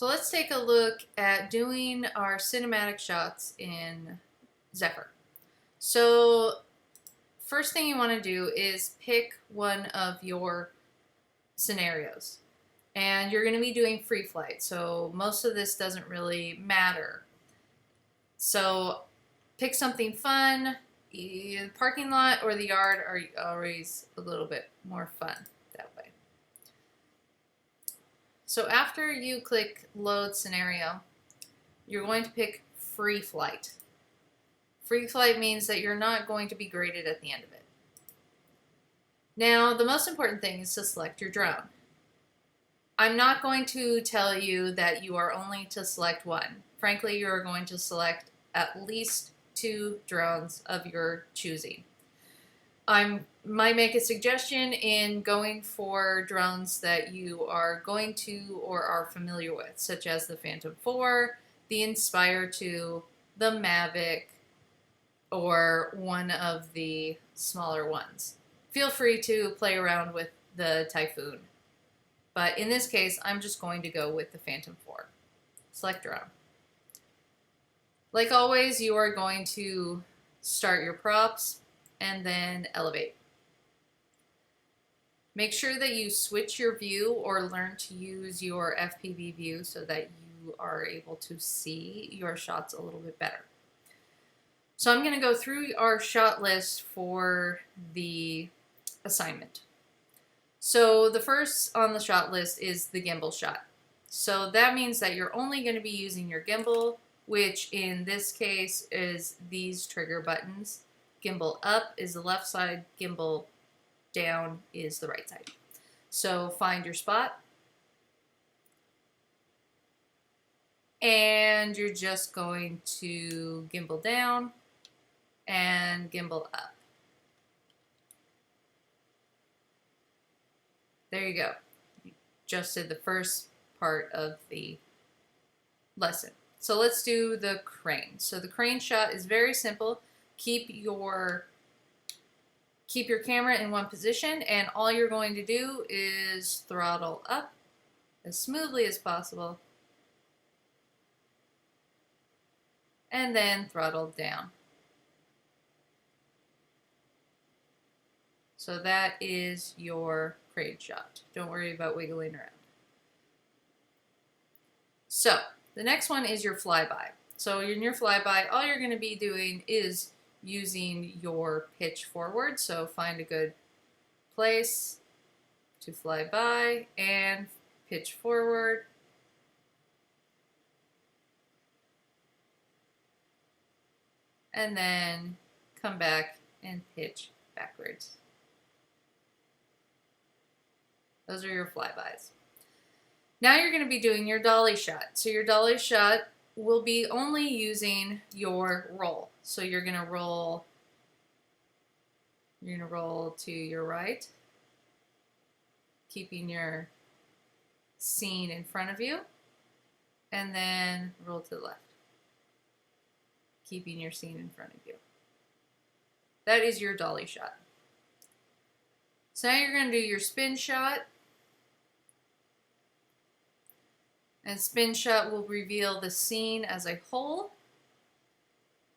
So let's take a look at doing our cinematic shots in Zephyr. So first thing you want to do is pick one of your scenarios. And you're going to be doing free flight, so most of this doesn't really matter. So pick something fun. The parking lot or the yard are always a little bit more fun that way. So after you click load scenario, you're going to pick free flight. Free flight means that you're not going to be graded at the end of it. Now, the most important thing is to select your drone. I'm not going to tell you that you are only to select one. Frankly, you're going to select at least 2 drones of your choosing. I might make a suggestion in going for drones that you are going to or are familiar with, such as the Phantom 4, the Inspire 2, the Mavic, or one of the smaller ones. Feel free to play around with the Typhoon. But in this case, I'm just going to go with the Phantom 4. Select drone. Like always, you are going to start your props and then elevate. Make sure that you switch your view or learn to use your FPV view so that you are able to see your shots a little bit better. So I'm going to go through our shot list for the assignment. So the first on the shot list is the gimbal shot. So that means that you're only going to be using your gimbal, which in this case is these trigger buttons. Gimbal up is the left side, gimbal down is the right side. So find your spot. And you're just going to gimbal down and gimbal up. There you go. You just did the first part of the lesson. So let's do the crane. So the crane shot is very simple. Keep your camera in one position, and all you're going to do is throttle up as smoothly as possible, and then throttle down. So that is your crane shot. Don't worry about wiggling around. So the next one is your flyby. So in your flyby, all you're going to be doing is using your pitch forward. So find a good place to fly by and pitch forward. And then come back and pitch backwards. Those are your flybys. Now you're going to be doing your dolly shot. So your dolly shot will be only using your roll. So you're going to roll to your right, keeping your scene in front of you, and then roll to the left, keeping your scene in front of you. That is your dolly shot. So now you're going to do your spin shot. And spin shot will reveal the scene as a whole.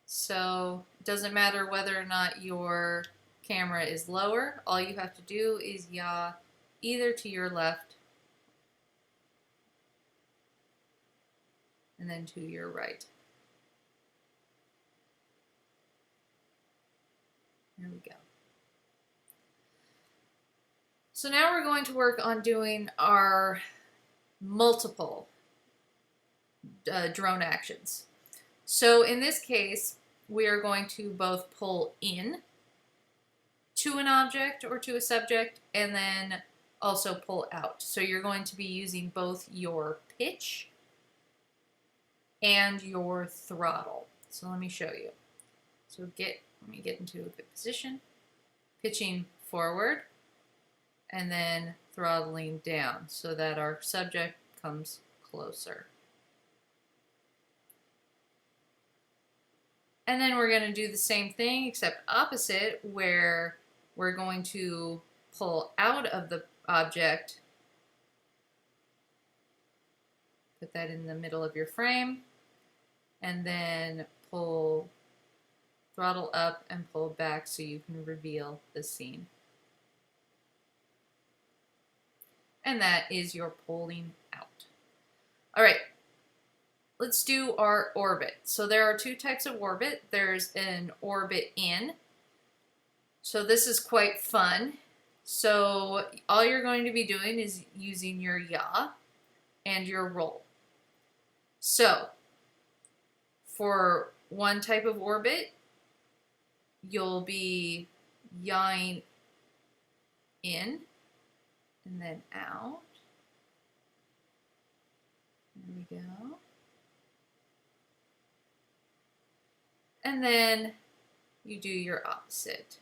So it doesn't matter whether or not your camera is lower. All you have to do is yaw either to your left and then to your right. There we go. So now we're going to work on doing our multiple drone actions. So in this case, we are going to both pull in to an object or to a subject and then also pull out. So you're going to be using both your pitch and your throttle. So let me show you. So let me get into a good position. Pitching forward and then throttling down so that our subject comes closer. And then we're going to do the same thing except opposite, where we're going to pull out of the object Put that in the middle of your frame, and then pull, throttle up and pull back so you can reveal the scene. And that is your pulling out. All right, let's do our orbit. So there are two types of orbit. There's an orbit in. So this is quite fun. So all you're going to be doing is using your yaw and your roll. So for one type of orbit, you'll be yawing in and then out. There we go. And then you do your opposite.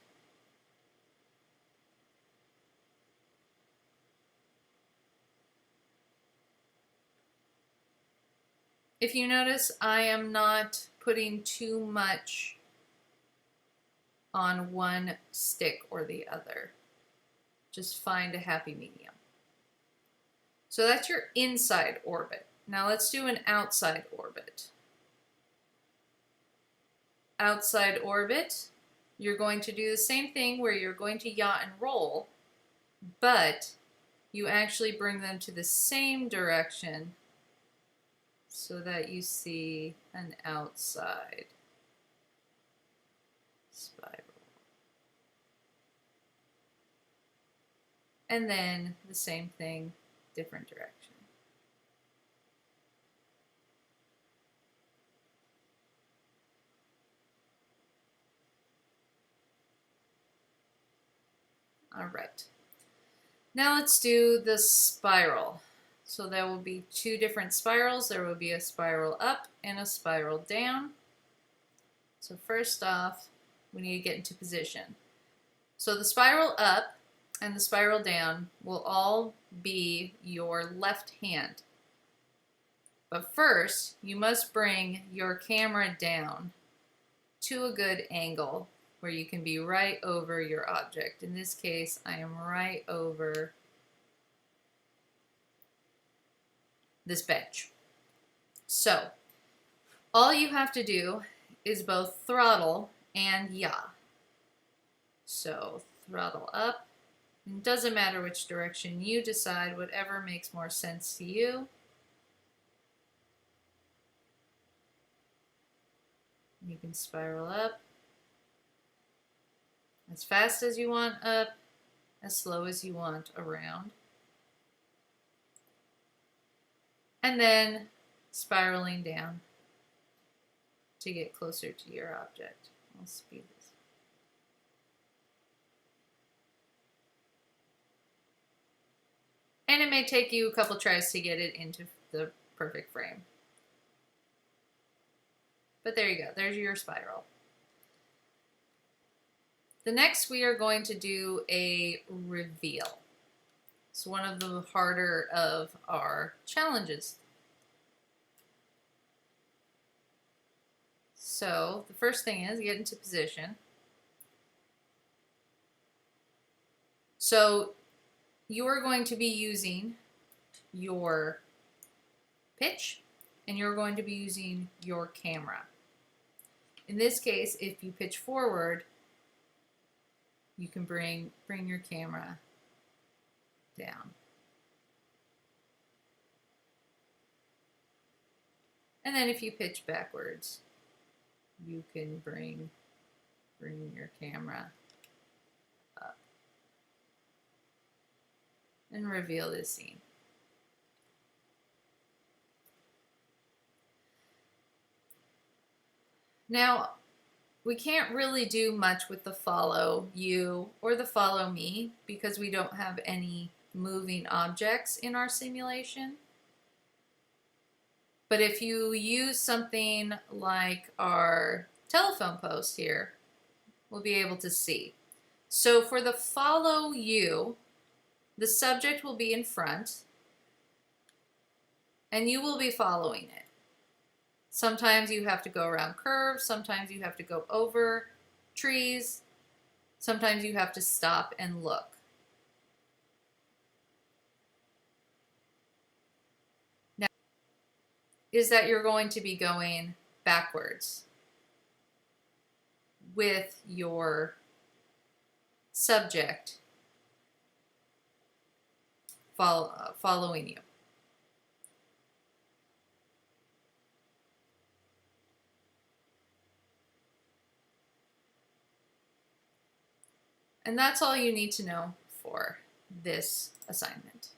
If you notice, I am not putting too much on one stick or the other. Just find a happy medium. So that's your inside orbit. Now let's do an outside orbit. Outside orbit, you're going to do the same thing where you're going to yaw and roll, but you actually bring them to the same direction so that you see an outside spiral. And then the same thing, different direction. All right. Now let's do the spiral. So there will be two different spirals. There will be a spiral up and a spiral down. So first off, we need to get into position. So the spiral up and the spiral down will all be your left hand. But first, you must bring your camera down to a good angle where you can be right over your object. In this case, I am right over this bench. So all you have to do is both throttle and yaw. So throttle up. It doesn't matter which direction you decide, whatever makes more sense to you. You can spiral up as fast as you want up, as slow as you want around. And then spiraling down to get closer to your object. I'll speed this. And it may take you a couple tries to get it into the perfect frame. But there you go, there's your spiral. The next we are going to do a reveal. It's one of the harder of our challenges. So the first thing is get into position. So you are going to be using your pitch and you're going to be using your camera. In this case, if you pitch forward, you can bring your camera down. And then if you pitch backwards, you can bring your camera up and reveal this scene. Now, we can't really do much with the follow you or the follow me because we don't have any moving objects in our simulation. But if you use something like our telephone post here, we'll be able to see. So for the follow you, the subject will be in front and you will be following it. Sometimes you have to go around curves, sometimes you have to go over trees, sometimes you have to stop and look. is that you're going to be going backwards with your subject following you. And that's all you need to know for this assignment.